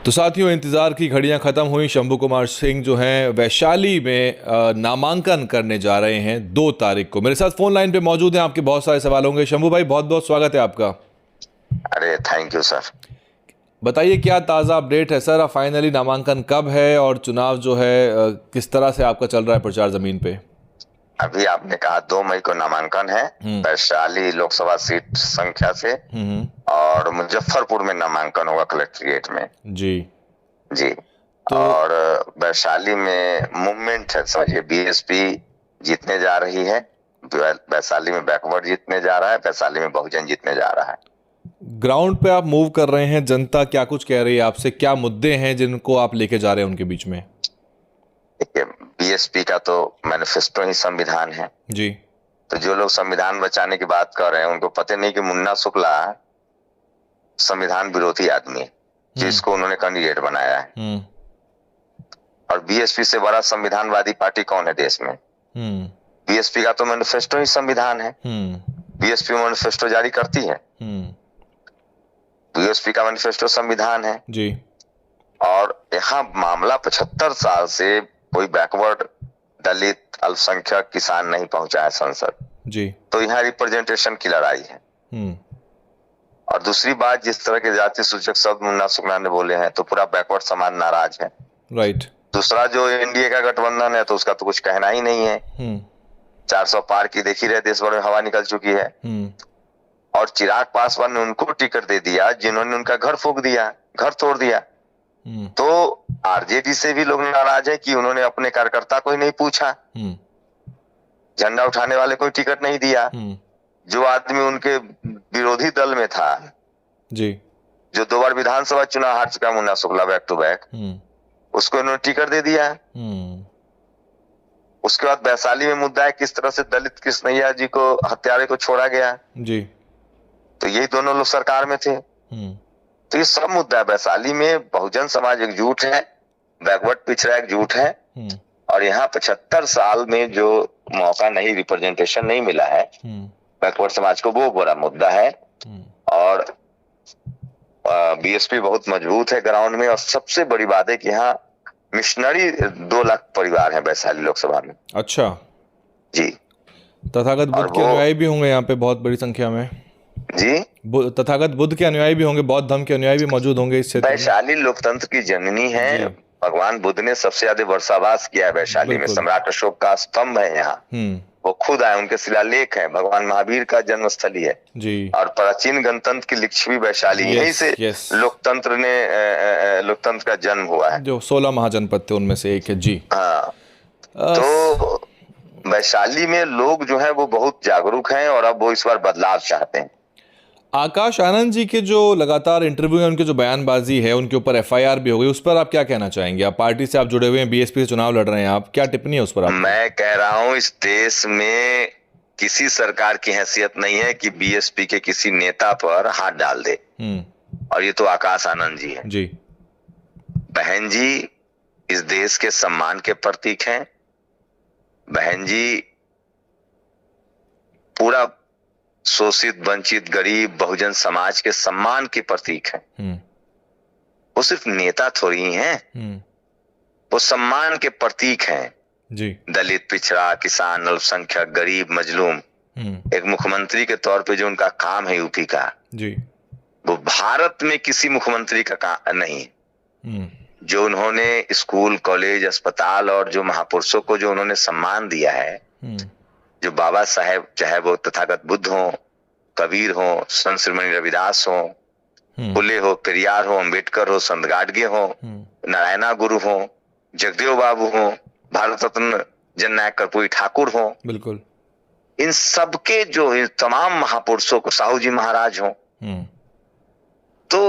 तो साथियों, इंतजार की घड़ियां खत्म हुई। शंभू कुमार सिंह जो हैं वैशाली में नामांकन करने जा रहे हैं 2 तारीख को। मेरे साथ फोन लाइन पे मौजूद हैं, आपके बहुत सारे सवाल होंगे। शंभू भाई, बहुत बहुत स्वागत है आपका। अरे थैंक यू सर। बताइए, क्या ताज़ा अपडेट है सर? फाइनली नामांकन कब है और चुनाव जो है किस तरह से आपका चल रहा है प्रचार जमीन पे? अभी आपने कहा 2 मई को नामांकन है वैशाली लोकसभा सीट संख्या से, और मुजफ्फरपुर में नामांकन होगा कलेक्ट्रेट में। जी जी। तो और वैशाली में मूवमेंट है, समझिए बीएसपी जीतने जा रही है, वैशाली में बैकवर्ड जीतने जा रहा है, वैशाली में बहुजन जीतने जा रहा है। ग्राउंड पे आप मूव कर रहे हैं, जनता क्या कुछ कह रही है आपसे? क्या मुद्दे हैं जिनको आप लेके जा रहे हैं उनके बीच में? देखिए, बीएसपी का तो मैनिफेस्टो ही संविधान है जी। तो जो लोग संविधान बचाने की बात कर रहे हैं उनको पता नहीं कि मुन्ना शुक्ला संविधान विरोधी आदमी है, जिसको उन्होंने कैंडिडेट बनाया है। और बीएसपी से बड़ा संविधानवादी पार्टी कौन है देश में? बीएसपी का तो मैनिफेस्टो ही संविधान है। बीएसपी मैनिफेस्टो जारी करती है। बीएसपी का मैनिफेस्टो संविधान है जी। और यहाँ मामला 75 साल से कोई बैकवर्ड, दलित, अल्पसंख्यक, किसान नहीं पहुंचा है संसद जी। तो यहाँ रिप्रेजेंटेशन की लड़ाई है। और दूसरी बात, जिस तरह के जाति सूचक शब्द मुन्ना शुक्ला ने बोले हैं तो पूरा बैकवर्ड समाज नाराज है। राइट। दूसरा, जो एनडीए का गठबंधन है तो उसका तो कुछ कहना ही नहीं है। 400 पार की देख ही रहे, देश भर में हवा निकल चुकी है। और चिराग पासवान ने उनको टिकट दे दिया जिन्होंने उनका घर फूंक दिया, घर तोड़ दिया। तो आरजेडी से भी लोग नाराज है कि उन्होंने अपने कार्यकर्ता को ही नहीं पूछा, झंडा उठाने वाले को टिकट नहीं दिया। जो आदमी उनके विरोधी दल में था जी, जो 2 बार विधानसभा चुनाव हार चुका, Munna Shukla, back to back, उसको इन्होंने टिकट दे दिया। उसके बाद वैशाली में मुद्दा है किस तरह से दलित कृष्णैया जी को, हत्यारे को छोड़ा गया जी। तो यही दोनों लोग सरकार में थे। तो ये सब मुद्दा है। वैशाली में बहुजन समाज एकजुट है, बैकवर्ड पिछड़ा एकजुट है। और यहाँ 75 साल में जो मौका नहीं, रिप्रेजेंटेशन नहीं मिला है बैकवर्ड समाज को, वो बड़ा मुद्दा है। और बीएसपी बहुत मजबूत है ग्राउंड में। और सबसे बड़ी बात है कि यहाँ मिशनरी 2 लाख परिवार है वैशाली लोकसभा में। अच्छा जी। तथागत बुद्ध के अनुयायी भी होंगे यहाँ पे बहुत बड़ी संख्या में जी। तथागत बुद्ध के अनुयायी भी होंगे, बौद्ध धर्म के अनुयायी भी मौजूद होंगे इस क्षेत्र में। वैशाली लोकतंत्र की जननी है। भगवान बुद्ध ने सबसे ज्यादा वर्षावास किया है वैशाली में। सम्राट अशोक का स्तंभ है यहाँ, वो खुद आए, उनके शिलालेख है। भगवान महावीर का जन्मस्थली है जी। और प्राचीन गणतंत्र की लिच्छवी वैशाली, यहीं से लोकतंत्र का जन्म हुआ है। जो 16 महाजनपद थे उनमें से एक है जी। हाँ। तो वैशाली में लोग जो है वो बहुत जागरूक हैं और अब वो इस बार बदलाव चाहते हैं। आकाश आनंद जी के जो लगातार इंटरव्यू है, उनके जो बयानबाजी है, उनके ऊपर एफआईआर भी हो गई, उस पर आप क्या कहना चाहेंगे? आप पार्टी से आप जुड़े हुए हैं, बीएसपी से चुनाव लड़ रहे हैं, आप क्या टिप्पणी है उस पर आप? मैं कह रहा हूं, इस देश में किसी सरकार की हैसियत नहीं है कि बीएसपी के किसी नेता पर हाथ डाल दे। और ये तो आकाश आनंद जी है जी। बहन जी इस देश के सम्मान के प्रतीक हैं। बहन जी पूरा शोषित, वंचित, गरीब, बहुजन समाज के सम्मान के प्रतीक हैं। वो सिर्फ नेता थोड़ी ही हैं, वो सम्मान के प्रतीक हैं जी। दलित, पिछड़ा, किसान, अल्पसंख्यक, गरीब, मजलूम। एक मुख्यमंत्री के तौर पे जो उनका काम है यूपी का जी, वो भारत में किसी मुख्यमंत्री का काम नहीं। जो उन्होंने स्कूल, कॉलेज, अस्पताल और जो महापुरुषों को जो उन्होंने सम्मान दिया है, जो बाबा साहेब, चाहे वो तथागत बुद्ध हो, कबीर हो, संत श्रीमणि रविदास हो, फुले हो, पेरियार हो, अंबेडकर हो, संत गाडगे हो, नारायणा गुरु हो, जगदेव बाबू हो, भारत रत्न जननायक कर्पूरी ठाकुर हो, बिल्कुल, इन सबके जो तमाम महापुरुषों को, साहू जी महाराज हो। तो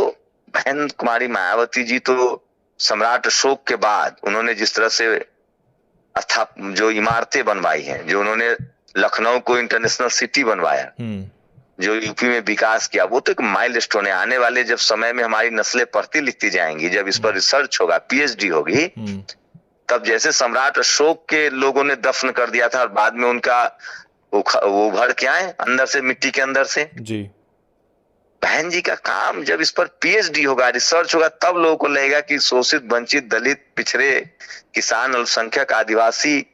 बहन कुमारी मायावती जी तो सम्राट अशोक के बाद उन्होंने जिस तरह से जो इमारतें बनवाई हैं, जो उन्होंने लखनऊ को इंटरनेशनल सिटी बनवाया, जो यूपी में विकास किया, वो तो एक माइलस्टोन है। आने वाले जब समय में हमारी नस्लें पढ़ती लिखती जाएंगी, जब इस पर रिसर्च होगा, पीएचडी होगी, तब जैसे सम्राट अशोक के लोगों ने दफन कर दिया था और बाद में उनका वो उभर के आए अंदर से, मिट्टी के अंदर से जी, बहन जी का काम, जब इस पर पीएचडी होगा, रिसर्च होगा, तब लोगों को लगेगा कि शोषित, वंचित, दलित, पिछड़े, किसान, अल्पसंख्यक, आदिवासी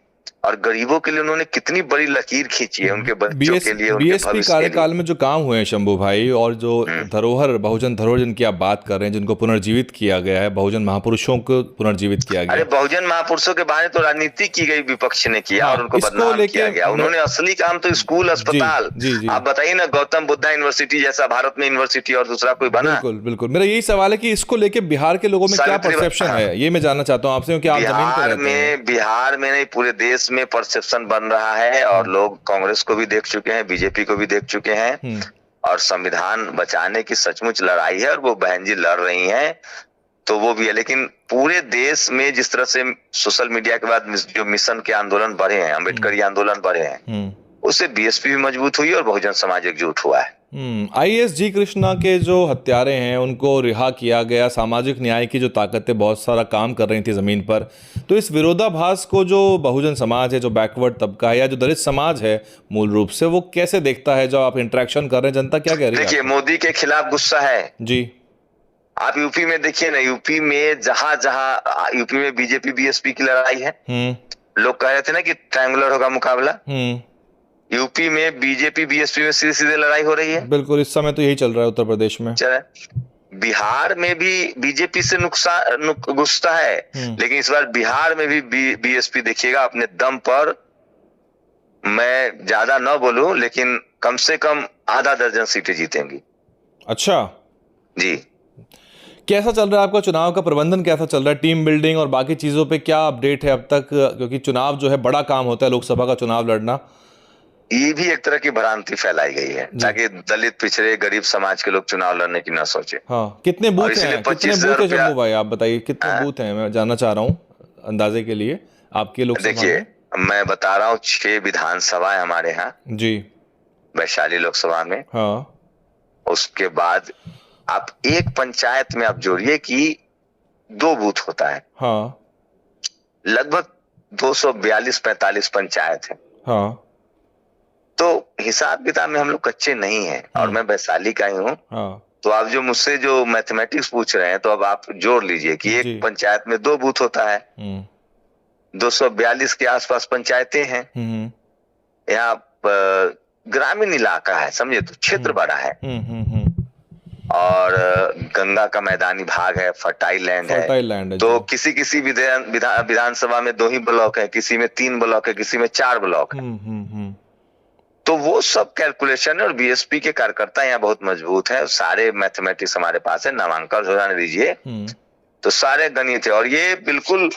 और गरीबों के लिए उन्होंने कितनी बड़ी लकीर खींची है, उनके बच्चों के लिए, उनके बीएसपी भविष्य के लिए। कार्यकाल में जो काम हुए हैं शंभू भाई, और जो धरोहर, बहुजन धरोहर जिनकी आप बात कर रहे हैं, जिनको पुनर्जीवित किया गया है, बहुजन महापुरुषों को पुनर्जीवित किया गया अरे है। बहुजन महापुरुषों के बारे में तो राजनीति की गई, विपक्ष ने किया, हाँ, और उनको इसको बदनाम लेके किया गया। उन्होंने असली काम तो स्कूल, अस्पताल, जी। आप बताइए ना, गौतम बुद्धा यूनिवर्सिटी जैसा भारत में यूनिवर्सिटी और दूसरा कोई बना? बिल्कुल बिल्कुल, मेरा यही सवाल है कि इसको लेके बिहार के लोगों में क्या परसेप्शन है, ये मैं जानना चाहता हूँ आपसे, क्योंकि आप जमीन पे रहते हैं। बिहार में नहीं, पूरे देश में परसेप्शन बन रहा है, और लोग कांग्रेस को भी देख चुके हैं, बीजेपी को भी देख चुके हैं, और संविधान बचाने की सचमुच लड़ाई है, और वो बहन जी लड़ रही हैं, तो वो भी है। लेकिन पूरे देश में जिस तरह से सोशल मीडिया के बाद जो मिशन के आंदोलन बढ़े हैं, अम्बेडकरी आंदोलन बढ़े हैं, उससे बीएसपी भी मजबूत हुई और बहुजन समाज एकजुट हुआ है। आईएएस जी कृष्णा के जो हत्यारे हैं उनको रिहा किया गया, सामाजिक न्याय की जो ताकतें बहुत सारा काम कर रही थी जमीन पर, तो इस विरोधाभास को जो बहुजन समाज है, जो बैकवर्ड तबका है, या जो दलित समाज है मूल रूप से, वो कैसे देखता है? जब आप इंटरेक्शन कर रहे हैं, जनता क्या कह रही है? देखिए, मोदी के खिलाफ गुस्सा है जी। आप यूपी में देखिए ना, यूपी में जहां जहां यूपी में बीजेपी बीएसपी की लड़ाई है, लोग कह रहे थे ना कि ट्रायंगुलर होगा मुकाबला, यूपी में बीजेपी बीएसपी में सीधे सीधे लड़ाई हो रही है। बिल्कुल, इस समय तो यही चल रहा है उत्तर प्रदेश में। बिहार में भी बीजेपी से गुस्सा है, लेकिन इस बार बिहार में भी बीएसपी देखिएगा अपने दम पर, मैं ज्यादा न बोलूं लेकिन कम से कम आधा दर्जन सीटें जीतेंगी। अच्छा जी। कैसा चल रहा है आपका चुनाव का प्रबंधन, कैसा चल रहा है? टीम बिल्डिंग और बाकी चीजों पे क्या अपडेट है अब तक? क्योंकि चुनाव जो है बड़ा काम होता है, लोकसभा का चुनाव लड़ना। ये भी एक तरह की भ्रांति फैलाई गई है ताकि दलित, पिछड़े, गरीब समाज के लोग चुनाव लड़ने की ना सोचे। हाँ, कितने बूथ हैं? शंभू भाई आप बताइए, कितने बूथ हैं? मैं जानना चाह रहा हूँ अंदाजे के लिए आपके लोकसभा। देखिए, मैं बता रहा हूँ, 6 विधानसभा है हमारे यहाँ जी, वैशाली लोकसभा में। हाँ, उसके बाद आप एक पंचायत में आप जोड़िए कि 2 बूथ होता है। हाँ, लगभग 242-45 पंचायत है। हाँ, तो हिसाब किताब में हम लोग कच्चे नहीं हैं, और मैं वैशाली का ही हूँ। हाँ, तो आप जो मुझसे जो मैथमेटिक्स पूछ रहे हैं, तो अब आप जोड़ लीजिए कि एक पंचायत में 2 बूथ होता है, 242 के आसपास पंचायतें हैं। यहाँ ग्रामीण इलाका है, समझे, तो क्षेत्र बड़ा है, और गंगा का मैदानी भाग है, फर्टाइल लैंड है। तो किसी विधानसभा में 2 ही ब्लॉक है, किसी में 3 ब्लॉक है, किसी में 4 ब्लॉक है। तो वो सब कैलकुलेशन है, और बीएसपी के कार्यकर्ता यहाँ बहुत मजबूत है, सारे मैथमेटिक्स हमारे पास है, नामांकन हो जाने दीजिए, तो सारे गणित है। और ये बिल्कुल,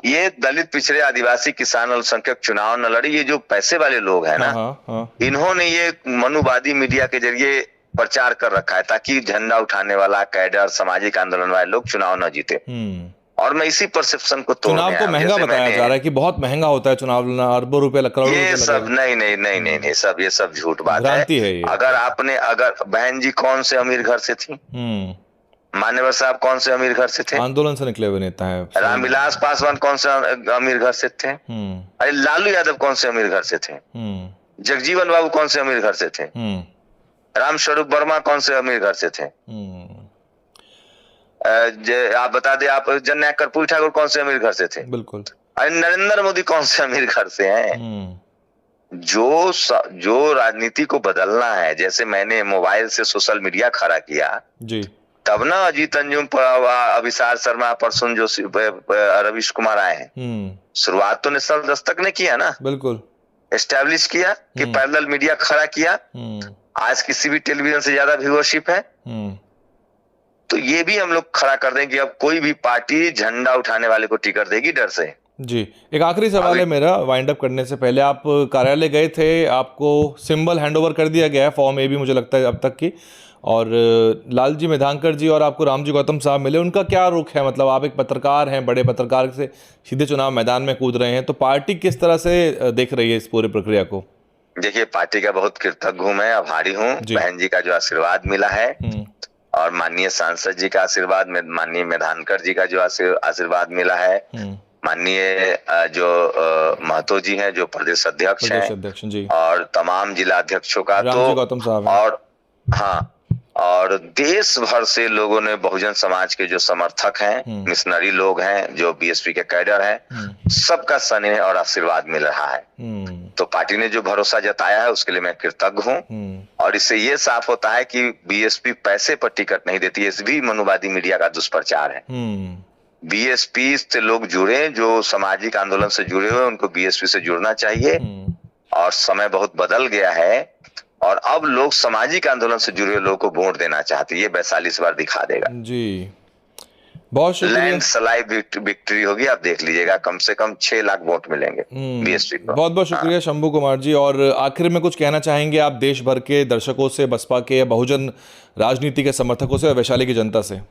ये दलित, पिछड़े, आदिवासी, किसान, अल्पसंख्यक चुनाव न लड़ी, ये जो पैसे वाले लोग हैं ना, इन्होंने ये मनुवादी मीडिया के जरिए प्रचार कर रखा है ताकि झंडा उठाने वाला कैडर, सामाजिक आंदोलन वाले लोग चुनाव न जीते। और मैं इसी परसेप्शन को तोड़ने चुनाव को महंगा बताया जा रहा है कि बहुत महंगा होता है चुनाव लड़ना, अरबों रुपए, करोड़ों रुपए। ये सब नहीं, ये सब झूठ बात है। अगर बहन जी कौन से अमीर घर से थी? मान्यवर साहब कौन से अमीर घर से थे? आंदोलन से निकले हुए नेता है। रामविलास पासवान कौन से अमीर घर से थे? अरे लालू यादव कौन से अमीर घर से थे? जगजीवन बाबू कौन से अमीर घर से थे? राम स्वरूप वर्मा कौन से अमीर घर से थे? आप बता दे, आप जननायक कर्पूरी ठाकुर कौन से अमीर घर से थे? बिल्कुल। अरे नरेंद्र मोदी कौन से अमीर घर से हैं? जो राजनीति को बदलना है, जैसे मैंने मोबाइल से सोशल मीडिया खड़ा किया जी, तब ना अजीत अंजुम, अभिसार शर्मा, परसुन जोशी, रवीश कुमार आए हैं। शुरुआत तो निशल दस्तक ने किया ना, बिल्कुल एस्टैब्लिश किया कि पैरेलल मीडिया खड़ा किया। आज किसी भी टेलीविजन से ज्यादा व्यूअरशिप है। तो ये भी हम लोग खड़ा कर दें कि अब कोई भी पार्टी झंडा उठाने वाले को टिकट देगी डर से। जी, एक आखिरी सवाल है मेरा वाइंड अप करने से पहले। आप कार्यालय गए थे, आपको सिंबल हैंडओवर कर दिया गया है, फॉर्म ए भी मुझे लगता है अब तक की, और लालजी मेधांकर जी और आपको रामजी गौतम साहब मिले, उनका क्या रुख है? मतलब आप एक पत्रकार हैं, बड़े पत्रकार से सीधे चुनाव मैदान में कूद रहे हैं, तो पार्टी किस तरह से देख रही है इस पूरी प्रक्रिया को? देखिए, पार्टी का बहुत कृतज्ञ हूँ मैं, आभारी हूँ। बहन जी का जो आशीर्वाद मिला है, और माननीय सांसद जी का आशीर्वाद, माननीय मेधांकर जी का जो आशीर्वाद मिला है, माननीय जो महतो जी हैं जो प्रदेश अध्यक्ष हैं, और तमाम जिला अध्यक्षों का, तो गौतम साहब, और हाँ, और देश भर से लोगों ने बहुजन समाज के जो समर्थक हैं, मिशनरी लोग हैं, जो बीएसपी के कैडर हैं, सबका स्नेह और आशीर्वाद मिल रहा है। तो पार्टी ने जो भरोसा जताया है उसके लिए मैं कृतज्ञ हूँ। और इससे ये साफ होता है कि बीएसपी पैसे पर टिकट नहीं देती, ये भी मनुवादी मीडिया का दुष्प्रचार है। बीएसपी से लोग जुड़े, जो सामाजिक आंदोलन से जुड़े हुए, उनको बीएसपी से जुड़ना चाहिए। और समय बहुत बदल गया है और अब लोग सामाजिक आंदोलन से जुड़े लोगों को वोट देना चाहते हैं। ये वैशाली इस बार दिखा देगा जी। बहुत शुक्रिया। लैंडस्लाइड विक्ट्री होगी, आप देख लीजिएगा, कम से कम 6 लाख वोट मिलेंगे बीएसपी को। बहुत बहुत शुक्रिया शंभू कुमार जी। और आखिर में कुछ कहना चाहेंगे आप देश भर के दर्शकों से, बसपा के या बहुजन राजनीति के समर्थकों से और वैशाली की जनता से?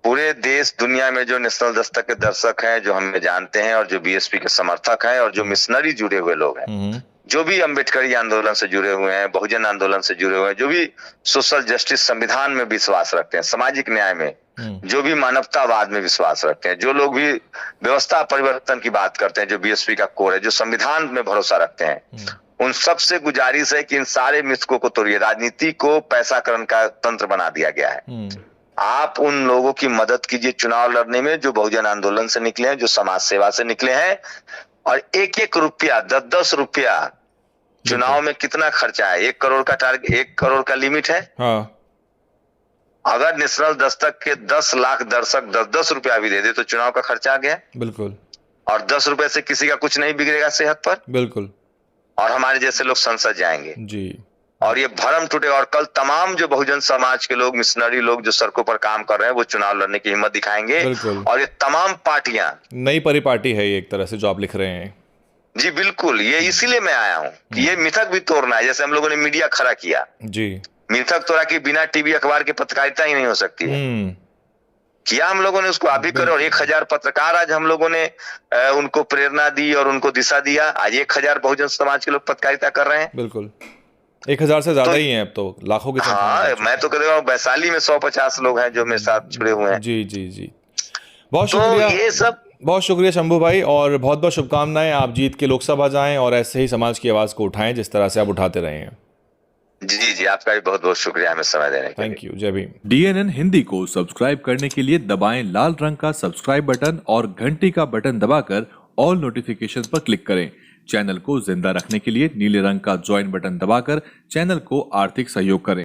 पूरे देश दुनिया में जो नेशनल दस्तक के दर्शक हैं, जो हमें जानते हैं, और जो बीएसपी के समर्थक हैं, और जो मिशनरी जुड़े हुए लोग हैं, जो भी अम्बेडकरी आंदोलन से जुड़े हुए हैं, बहुजन आंदोलन से जुड़े हुए हैं, जो भी सोशल जस्टिस, संविधान में विश्वास रखते हैं, सामाजिक न्याय में, जो भी मानवतावाद में विश्वास रखते हैं, जो लोग भी व्यवस्था परिवर्तन की बात करते हैं, जो बीएसपी का कोर है, जो संविधान में भरोसा रखते हैं, उन सबसे गुजारिश है कि इन सारे मिथकों को तोड़िए। राजनीति को पैसाकरण का तंत्र बना दिया गया है। आप उन लोगों की मदद कीजिए चुनाव लड़ने में, जो बहुजन आंदोलन से निकले हैं, जो समाज सेवा से निकले हैं। और 1-1 रुपया, 10-10 रुपया चुनाव में कितना खर्चा है? 1 करोड़ का टारगेट, 1 करोड़ का लिमिट है। हाँ। अगर नेशनल दस्तक के 10 लाख दर्शक 10-10 रुपया भी दे दे तो चुनाव का खर्चा आ गया। बिल्कुल। और 10 रुपए से किसी का कुछ नहीं बिगड़ेगा सेहत पर। बिल्कुल। और हमारे जैसे लोग संसद जाएंगे जी। और ये भरम टूटे। और कल तमाम जो बहुजन समाज के लोग, मिशनरी लोग जो सड़कों पर काम कर रहे हैं, वो चुनाव लड़ने की हिम्मत दिखाएंगे। और ये तमाम पार्टियां, नई परिपाटी है ये एक तरह से जो आप लिख रहे हैं। जी बिल्कुल, ये इसीलिए मैं आया हूँ कि ये मिथक भी तोड़ना है। जैसे हम लोगों ने मीडिया खड़ा किया जी, मिथक तोड़ा कि बिना टीवी अखबार के पत्रकारिता ही नहीं हो सकती है, किया हम लोगों ने उसको आप भी करो। और 1000 पत्रकार आज हम लोगों ने उनको प्रेरणा दी और उनको दिशा दिया। आज 1000 बहुजन समाज के लोग पत्रकारिता कर रहे हैं। बिल्कुल, 1000 से ज्यादा ही हैं अब तो, लाखों की संख्या। हाँ, मैं तो कह रहा हूँ वैशाली में 150 लोग हैं जो मेरे साथ जुड़े हुए हैं। जी जी जी, बहुत शुक्रिया। ये सब बहुत शुक्रिया शंभू भाई, और बहुत बहुत शुभकामनाएं। आप जीत के लोकसभा जाएं और ऐसे ही समाज की आवाज को उठाएं जिस तरह से आप उठाते रहे हैं। जी जी, आपका भी बहुत बहुत शुक्रिया हमें समय देने के लिए। Thank you. जय भीम। DNN हिंदी को सब्सक्राइब करने के लिए दबाएं लाल रंग का सब्सक्राइब बटन और घंटी का बटन दबाकर ऑल नोटिफिकेशन पर क्लिक करें। चैनल को जिंदा रखने के लिए नीले रंग का ज्वाइन बटन दबाकर चैनल को आर्थिक सहयोग करें।